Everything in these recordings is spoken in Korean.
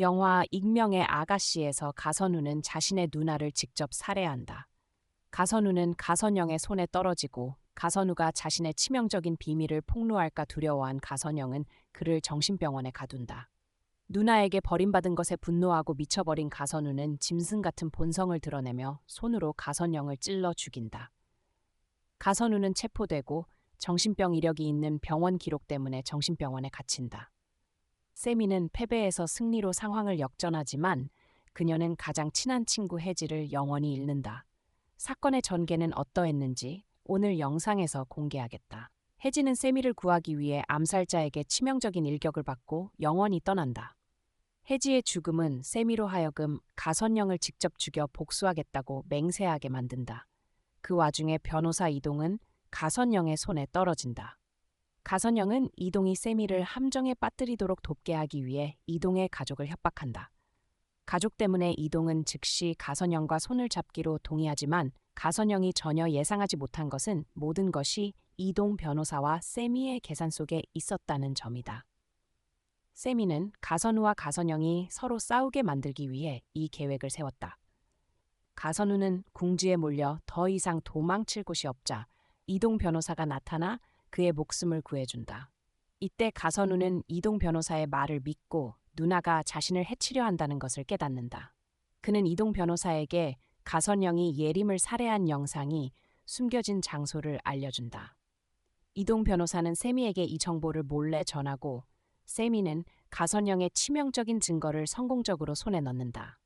영화 익명의 아가씨에서 가선우는 자신의 누나를 직접 살해한다. 가선우는 가선영의 손에 떨어지고 가선우가 자신의 치명적인 비밀을 폭로할까 두려워한 가선영은 그를 정신병원에 가둔다. 누나에게 버림받은 것에 분노하고 미쳐버린 가선우는 짐승 같은 본성을 드러내며 손으로 가선영을 찔러 죽인다. 가선우는 체포되고 정신병 이력이 있는 병원 기록 때문에 정신병원에 갇힌다. 세미는 패배에서 승리로 상황을 역전하지만 그녀는 가장 친한 친구 혜지를 영원히 잃는다. 사건의 전개는 어떠했는지 오늘 영상에서 공개하겠다. 혜지는 세미를 구하기 위해 암살자에게 치명적인 일격을 받고 영원히 떠난다. 혜지의 죽음은 세미로 하여금 가선영을 직접 죽여 복수하겠다고 맹세하게 만든다. 그 와중에 변호사 이동은 가선영의 손에 떨어진다. 가선영은 이동이 세미를 함정에 빠뜨리도록 돕게 하기 위해 이동의 가족을 협박한다. 가족 때문에 이동은 즉시 가선영과 손을 잡기로 동의하지만 가선영이 전혀 예상하지 못한 것은 모든 것이 이동 변호사와 세미의 계산 속에 있었다는 점이다. 세미는 가선우와 가선영이 서로 싸우게 만들기 위해 이 계획을 세웠다. 가선우는 궁지에 몰려 더 이상 도망칠 곳이 없자 이동 변호사가 나타나 그의 목숨을 구해준다. 이때 가선우는 이동 변호사의 말을 믿고 누나가 자신을 해치려 한다는 것을 깨닫는다. 그는 이동 변호사에게 가선영이 예림을 살해한 영상이 숨겨진 장소를 알려준다. 이동 변호사는 세미에게 이 정보를 몰래 전하고 세미는 가선영의 치명적인 증거를 성공적으로 손에 넣는다.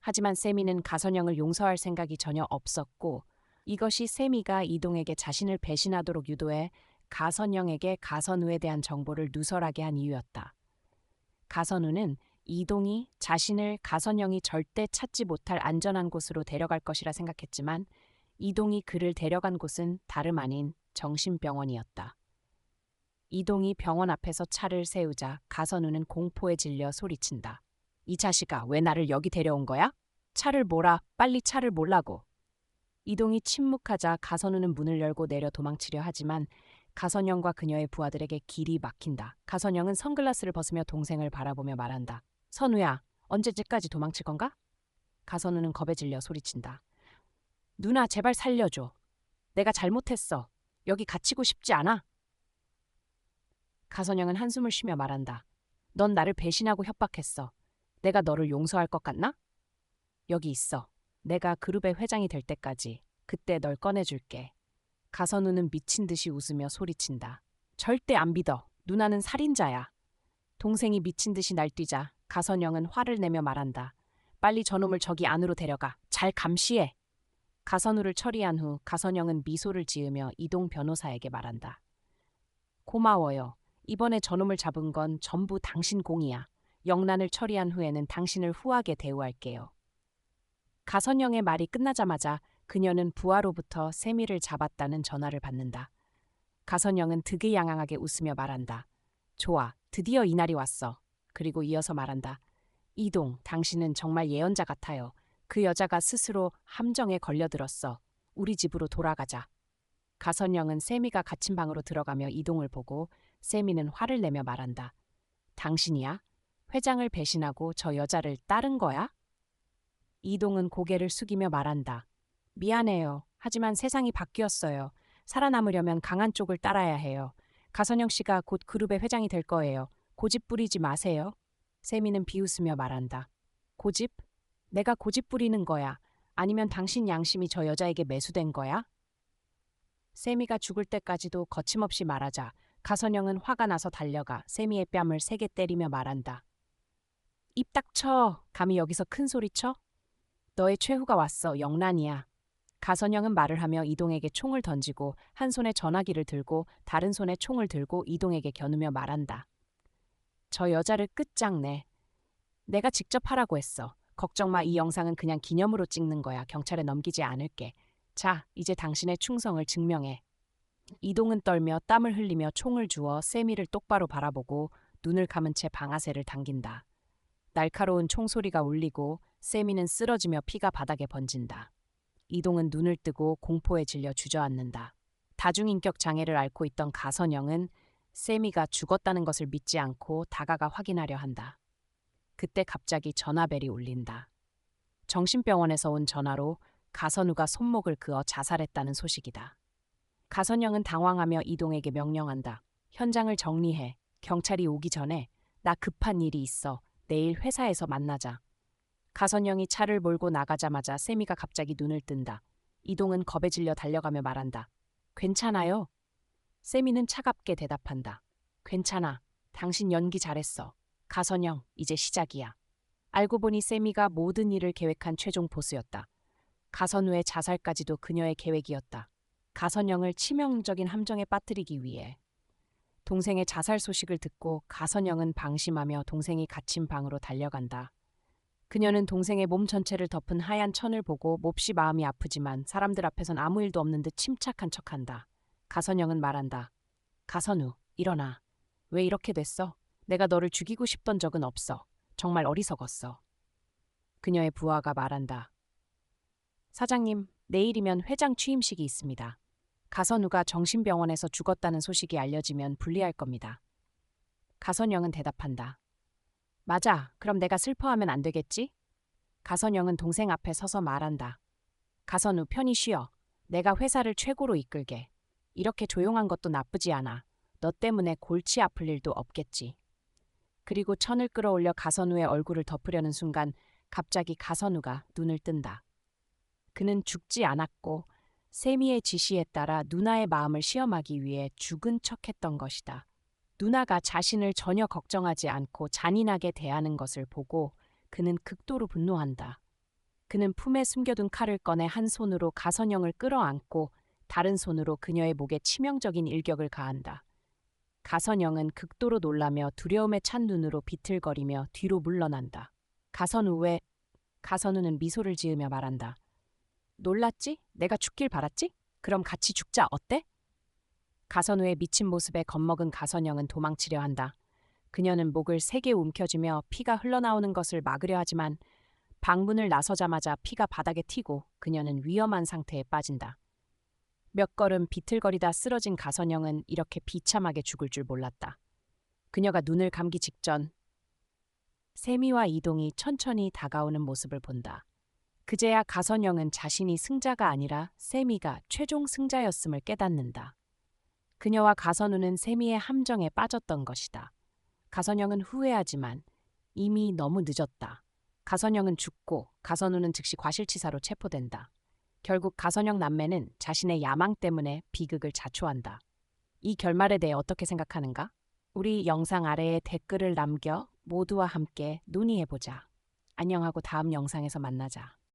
하지만 세미는 가선영을 용서할 생각이 전혀 없었고 이것이 세미가 이동에게 자신을 배신하도록 유도해 가선영에게 가선우에 대한 정보를 누설하게 한 이유였다. 가선우는 이동이 자신을 가선영이 절대 찾지 못할 안전한 곳으로 데려갈 것이라 생각했지만 이동이 그를 데려간 곳은 다름 아닌 정신병원이었다. 이동이 병원 앞에서 차를 세우자 가선우는 공포에 질려 소리친다. 이 자식아, 왜 나를 여기 데려온 거야? 차를 몰아, 빨리 차를 몰라고. 이동이 침묵하자 가선우는 문을 열고 내려 도망치려 하지만 가선영과 그녀의 부하들에게 길이 막힌다. 가선영은 선글라스를 벗으며 동생을 바라보며 말한다. 선우야, 언제까지 도망칠 건가? 가선우는 겁에 질려 소리친다. 누나, 제발 살려줘. 내가 잘못했어. 여기 갇히고 싶지 않아. 가선영은 한숨을 쉬며 말한다. 넌 나를 배신하고 협박했어. 내가 너를 용서할 것 같나? 여기 있어. 내가 그룹의 회장이 될 때까지 그때 널 꺼내줄게. 가선우는 미친 듯이 웃으며 소리친다. 절대 안 믿어. 누나는 살인자야. 동생이 미친 듯이 날뛰자 가선영은 화를 내며 말한다. 빨리 저놈을 저기 안으로 데려가. 잘 감시해. 가선우를 처리한 후 가선영은 미소를 지으며 이동 변호사에게 말한다. 고마워요. 이번에 저놈을 잡은 건 전부 당신 공이야. 영란을 처리한 후에는 당신을 후하게 대우할게요. 가선영의 말이 끝나자마자 그녀는 부하로부터 세미를 잡았다는 전화를 받는다. 가선영은 득의양양하게 웃으며 말한다. 좋아, 드디어 이날이 왔어. 그리고 이어서 말한다. 이동, 당신은 정말 예언자 같아요. 그 여자가 스스로 함정에 걸려들었어. 우리 집으로 돌아가자. 가선영은 세미가 갇힌 방으로 들어가며 이동을 보고 세미는 화를 내며 말한다. 당신이야? 회장을 배신하고 저 여자를 따른 거야? 이동은 고개를 숙이며 말한다. 미안해요. 하지만 세상이 바뀌었어요. 살아남으려면 강한 쪽을 따라야 해요. 가선영 씨가 곧 그룹의 회장이 될 거예요. 고집 부리지 마세요. 세미는 비웃으며 말한다. 고집? 내가 고집 부리는 거야. 아니면 당신 양심이 저 여자에게 매수된 거야? 세미가 죽을 때까지도 거침없이 말하자 가선영은 화가 나서 달려가 세미의 뺨을 세게 때리며 말한다. 입 닥쳐. 감히 여기서 큰 소리 쳐? 너의 최후가 왔어. 영란이야. 가선영은 말을 하며 이동에게 총을 던지고 한 손에 전화기를 들고 다른 손에 총을 들고 이동에게 겨누며 말한다. 저 여자를 끝장내. 내가 직접 하라고 했어. 걱정 마. 이 영상은 그냥 기념으로 찍는 거야. 경찰에 넘기지 않을게. 자, 이제 당신의 충성을 증명해. 이동은 떨며 땀을 흘리며 총을 주워 세미를 똑바로 바라보고 눈을 감은 채 방아쇠를 당긴다. 날카로운 총소리가 울리고 세미는 쓰러지며 피가 바닥에 번진다. 이동은 눈을 뜨고 공포에 질려 주저앉는다. 다중인격 장애를 앓고 있던 가선영은 세미가 죽었다는 것을 믿지 않고 다가가 확인하려 한다. 그때 갑자기 전화벨이 울린다. 정신병원에서 온 전화로 가선우가 손목을 그어 자살했다는 소식이다. 가선영은 당황하며 이동에게 명령한다. 현장을 정리해. 경찰이 오기 전에 나 급한 일이 있어. 내일 회사에서 만나자. 가선영이 차를 몰고 나가자마자 세미가 갑자기 눈을 뜬다. 이동은 겁에 질려 달려가며 말한다. 괜찮아요? 세미는 차갑게 대답한다. 괜찮아. 당신 연기 잘했어. 가선영, 이제 시작이야. 알고 보니 세미가 모든 일을 계획한 최종 보스였다. 가선우의 자살까지도 그녀의 계획이었다. 가선영을 치명적인 함정에 빠뜨리기 위해. 동생의 자살 소식을 듣고 가선영은 방심하며 동생이 갇힌 방으로 달려간다. 그녀는 동생의 몸 전체를 덮은 하얀 천을 보고 몹시 마음이 아프지만 사람들 앞에선 아무 일도 없는 듯 침착한 척한다. 가선영은 말한다. 가선우, 일어나. 왜 이렇게 됐어? 내가 너를 죽이고 싶던 적은 없어. 정말 어리석었어. 그녀의 부하가 말한다. 사장님, 내일이면 회장 취임식이 있습니다. 가선우가 정신병원에서 죽었다는 소식이 알려지면 불리할 겁니다. 가선영은 대답한다. 맞아, 그럼 내가 슬퍼하면 안 되겠지? 가선영은 동생 앞에 서서 말한다. 가선우, 편히 쉬어. 내가 회사를 최고로 이끌게. 이렇게 조용한 것도 나쁘지 않아. 너 때문에 골치 아플 일도 없겠지. 그리고 천을 끌어올려 가선우의 얼굴을 덮으려는 순간 갑자기 가선우가 눈을 뜬다. 그는 죽지 않았고 세미의 지시에 따라 누나의 마음을 시험하기 위해 죽은 척했던 것이다. 누나가 자신을 전혀 걱정하지 않고 잔인하게 대하는 것을 보고 그는 극도로 분노한다. 그는 품에 숨겨둔 칼을 꺼내 한 손으로 가선영을 끌어안고 다른 손으로 그녀의 목에 치명적인 일격을 가한다. 가선영은 극도로 놀라며 두려움에 찬 눈으로 비틀거리며 뒤로 물러난다. 가선우는 미소를 지으며 말한다. 놀랐지? 내가 죽길 바랐지? 그럼 같이 죽자 어때? 가선우의 미친 모습에 겁먹은 가선영은 도망치려 한다. 그녀는 목을 세게 움켜쥐며 피가 흘러나오는 것을 막으려 하지만 방문을 나서자마자 피가 바닥에 튀고 그녀는 위험한 상태에 빠진다. 몇 걸음 비틀거리다 쓰러진 가선영은 이렇게 비참하게 죽을 줄 몰랐다. 그녀가 눈을 감기 직전 세미와 이동이 천천히 다가오는 모습을 본다. 그제야 가선영은 자신이 승자가 아니라 세미가 최종 승자였음을 깨닫는다. 그녀와 가선우는 세미의 함정에 빠졌던 것이다. 가선영은 후회하지만 이미 너무 늦었다. 가선영은 죽고 가선우는 즉시 과실치사로 체포된다. 결국 가선영 남매는 자신의 야망 때문에 비극을 자초한다. 이 결말에 대해 어떻게 생각하는가? 우리 영상 아래에 댓글을 남겨 모두와 함께 논의해보자. 안녕하고 다음 영상에서 만나자.